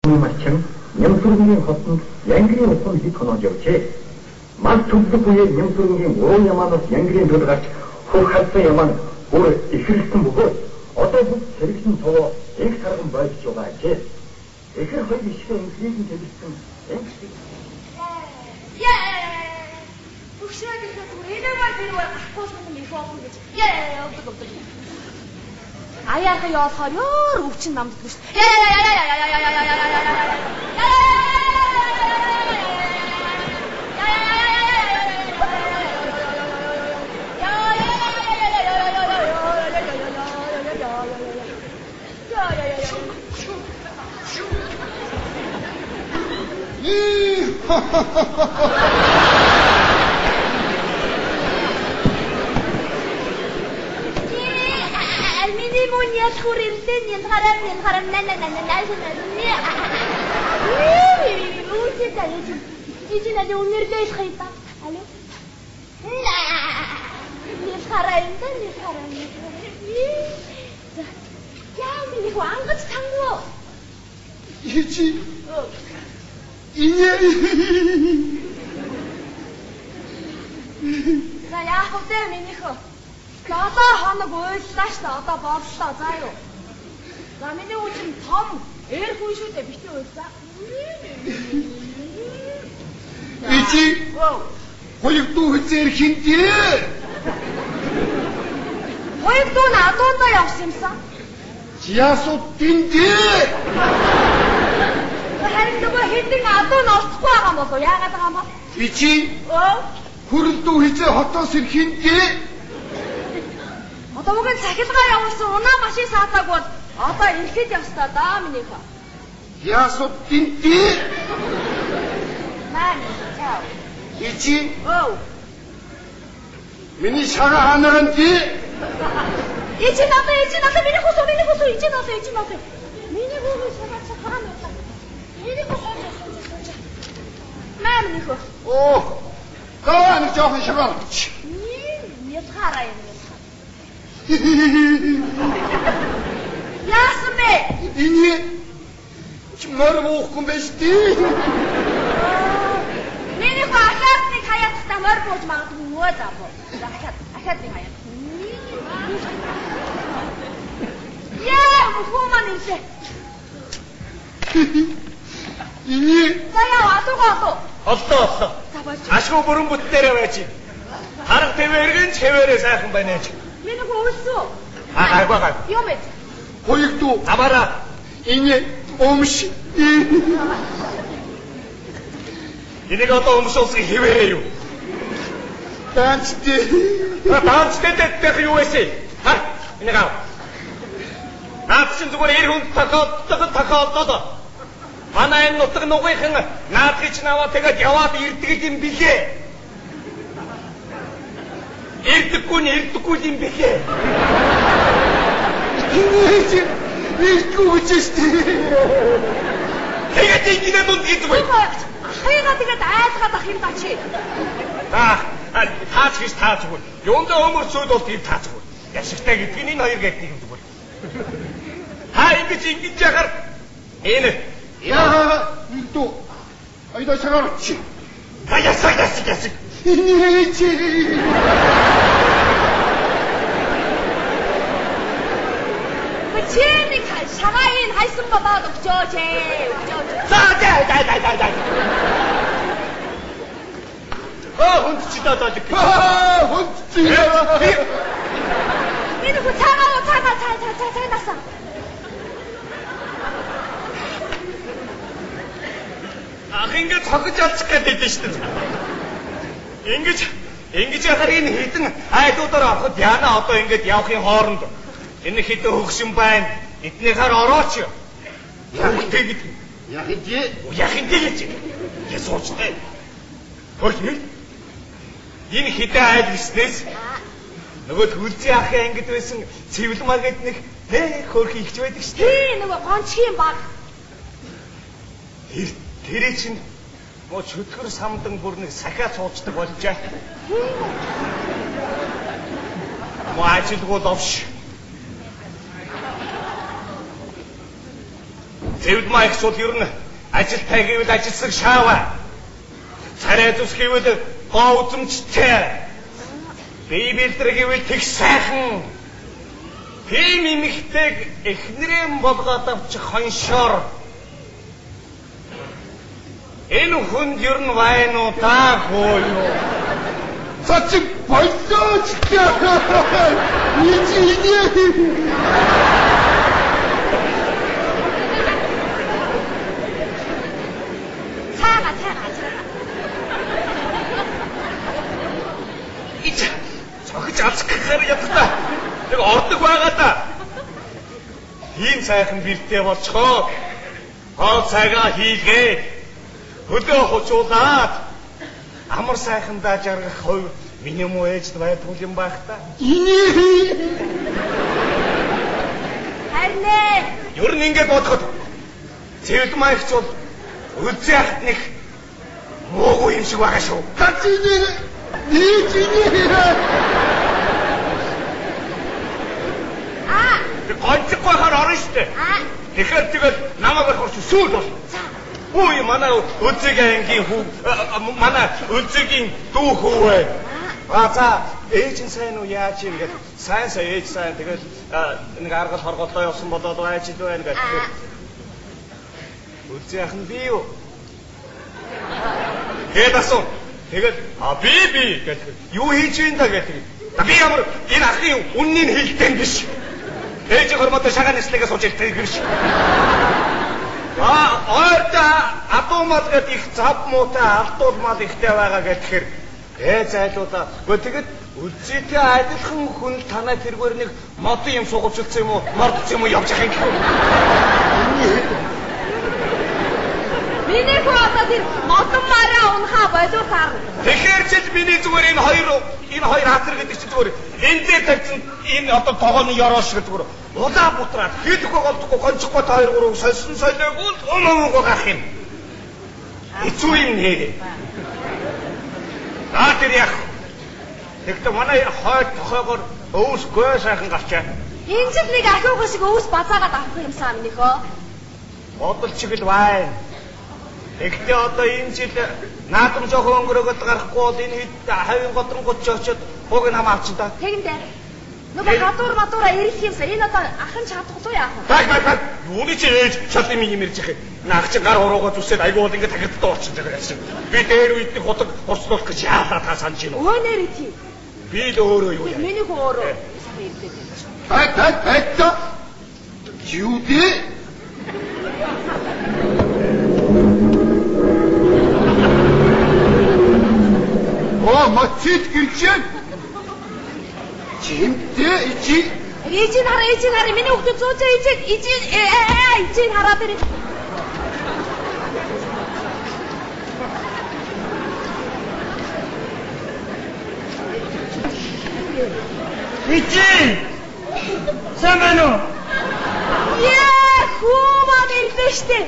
마침 Нямсүргийн хотод Янгирийн усан хэд хоноод явжээ. Мал төвлөг үеэр Нямсүргийн уруу ямаанаас Янгирийн дор гарч хөх хатсан ямаа бүр ихэрсэн бөгөөд одоо бүх сэрэгсэн цоо их тарган байж байгаа ажээ. Ихэр хоёр ишгээ инглизийн тэмцсэн эмчтэй. Бүгшээгээ түрээдээ тэрвэр ахгүйсэн юм фоокс гэж. Явдаг. Аяаха явахаар ёор өвчин намддаг шүү. Almini khurildin yanharam Жижина де умердешь хайта. Алло? Не харайм. Я мне ангат тангу. Ичи. Ине. За яах вэ минийхөө? Одоо хоног уйллаа шүү дээ. Одоо бодлоо заа юу. За миний үчин том эр хүн шүү дээ битээ уйллаа. Ичи. Хоёрдуу хүзээр хинтээ. Хоёрдуу надуудаа явсан юмсан. Яасуу тинтээ. Харин нөгөө хэдэн адуу норцохгүй байгаа юм болов яагаад байгаа юм бэ? Ичи. Хүрэлдүү хизээ хотоос хинтээ. Одоо уг цахилгаан явуулсан унаа машин саадаг бол одоо ирэхэд явстаа даа минийхээ. Яасуу тинтээ. Мань чаа. Ичи. Миний шага ханаранти. Ичи надад миний хусуу ичи надад. Миний хусуу шага хаана вэ? Миний хусуу. Мамнийхөө. Оо. Гаан жоохон шагаар. Не хараа юм. Яасан бэ? Ине чимээр буухгүй байж тий. Миний хаасныг хаяаттай мөр бууж магадгүй мөө заавал. Ахаад нэг хаяат. Яа, мөхөман имсэ. Ине. Заяа атугаа. Оллоо. Ашгүй бүрэн бүттээрээ байж. Харах твэргэн цэвэрээ сайхан байна ч. Миний хөөсөө. Агай. Юм ээ. Хоёрдуу Амара. ине өмш. Энийг одоо өмсөөлсөг хിവэрээ юу? Таанчтэй. Таанчтэй дэх юу вэ? Ха? Энийг аа. Наадчин зүгээр эр хүн тохиолдоод. Манай энэ нутаг нугийнхан наадхич наваа тэгээд яваад ирдэг юм билээ. Ирдэггүй юм билээ. Ирдэггүй чиштэй. Тэгээд ингэ дунд гэдэг. Хаяга тэгээд айлгаад ах юм даа чи. Таач гэж таацгүй. Юундаа өмөрцөөд бол тийм таацгүй. Яшигтай гэдгийг энэ хоёр гэдэг юм зүгээр. Ингэж яхаар энэ Яа, ирдүү. Айда шагаар чи. ясаг. Ине чи. Чэний шагаын хайсан болоод өгчөөч. За. Хүнд чи даадаг. Хүнд чи. Энэ хөө цаагаа. Ах ингэ цогж алчих гэдэг дээ шүү дээ. Ингэж яхаар энэ хідэн айдуудаар авахд яана одоо ингэж явахын хооронд энэ хідэн хөгшин байна. Эднийхээр орооч. Яахтэй гэдэг. Яахинтэй гэж. Я суучтай. Хөөе. Энэ хідэн айл гиснээс нөгөө төлзийн ахын ангид байсан цэвэлмаа гэдэг нэг хөөрхөн ихч байдаг шүү дээ. Тий нөгөө гончхийн баг. Тэрий чинь муу чөтгөр самдан бүр нэг сахиа цуучдаг болжээ. Муу ажилгүй ловш. Зэвд маягч бол ер нь ажилтай гэвэл ажилсаг шааваа. Царай зүс гэвэл гоо үзэмжтэй. Бие бэлдэр гэвэл тэг сайхан. Тийм имэгтэйг эхнэрэн болгоод авчих хоншоор. Энэ хүнд ер нь вайн уу даагүй юу? Цач болооч. Ичи. Цаага. Ич цогж алцгахаар ятгата. Тэг ордог байгаа да. Тийм сайхан бэлтээ болцгоо. Хоо цагаа хийлгээ. Хөдөө хучуулаад амар сайхандаа жаргах хувь миний муу ээжд байдгүй юм байх та. Харин ээ. Ер нь ингэж бодоход Зэвд маягч бол үлзий ахт нэг муугүй юм шиг байгаа шүү. Цачны Тэг гонцохгүй хаар орно штэ. Тэгэхээр тэгэл намайг орхорч сүйд бол. Үй манай үлзийгийн ангийн хүү манай үлзийгийн дүү хүү бай. За ээж нь сайн уу яаж юм гээд сайн ээж сайн тэгэл нэг аргал хорголдоо явсан болоод байж л байна гэдэг. Үлзий ах нь би юу? Тэгээд асуу. Тэгээд би гэдэг. Юу хийж вэ та гэдэг. Би ямар энэ ахын үннийг хэлдэг юм биш. Ээж хормото шагаан нэслэгээ сууж ирдэг юм шиг. Ойрта атомат гэдэг их зав муутай алдуулмал ихтэй байгаа гэхээр зайлуулаа. Гэхдээ үлзийтэй адилхан хүн танай тэргээр нэг модон юм суугуулсан юм уу? Мордсон юм уу явж байгаа юм. Миний хүү одоо тэр модон мараа унхаа болов таар. Тэгэхээр ч миний зүгээр энэ хоёр хатар гэдэг чинь зүгээр энэ дээр тавьсан энэ одоо тогооны ёроош гэдэг зүгээр улаа бутраад хийдэггүй голдохгүй гонцохгүй та хоёр гурав сольсон солиогүй өмөө гах юм. Хэцүү юм нэ. Тэр яг. Тэгтээ манай хойд тохойгоор өвсгүй сайхан гарчаа. Энэ ч нэг ахиугаа шиг өвс базаагаад авах юмсаа минийхөө. Бодолчгөл бай. Тэгтээ одоо энэ жил наадам жоохон өнгөрөөгд гарахгүй бол энэ хэд хавийн годронгууд ч очиод хуг нь хамаа авчин та. Тэгэндээ. Нөгөө гадуур ирэх юмсаа энэ одоо ахын чадахгүй яах вэ? Баг. Юуны чи ээж шал юм ирж яхаа. Наах чи гар уруугаа зүсээд айгүй бол ингэ тагтдаа орчих байгаа юм. Би дээр үйдний худаг хурцлуулах гэж яалаа та санаж байна уу? Өөнөр ити. Би л өөрөө юу яа. Миний хөө өөрөө. Та. Юуди? Мачит гэрчэн. Чимтэй ичи. Ичийн хараа миний хүүхдэд зүүжээ ичийн хараад ирээ. Ичи. Самано. Хөөмаа ирлээ штэ.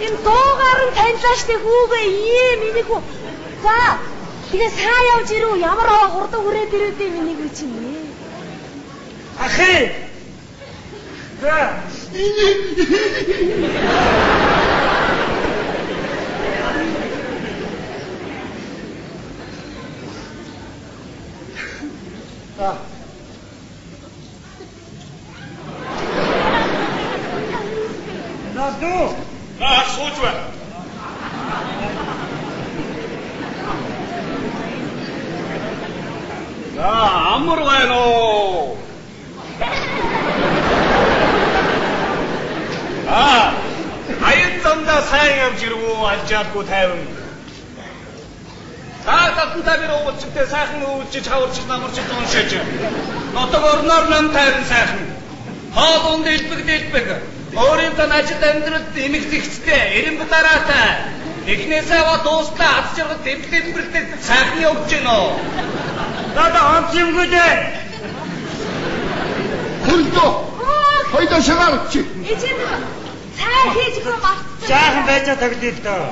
Энэ дуугаар нь таньлаа штэ хүүгээ миний хүү. За тэгээ сайн явж ирүү ямар хурдан хүрээд ирээдээ миний хүү чинь нэ. Ахи. За. Наду. Сууж байна. Амар байна уу? Аян замда сайн явж ирвүү алжаадгүй тайван. Таталтаа би уучлалтай сайхан өвлж хаварч намарч уншиж. Нотог орноор нам тайван сайхан. Хоолунд дэлбэг. Өөрийн тань ажил амьдралд эмэг зэгцтэй, эрэм дараатай. Эхнээсээ ава дуустаа аз жаргал дэвлэлбэрлэлд сайхан явж гинөө. Надаа хамт юмгүй дээ. Хөрдөө. Хоёроо шагаалч. Ичийн сайн хийж өгөө мартсан. Жаахан байж таглаа л доо.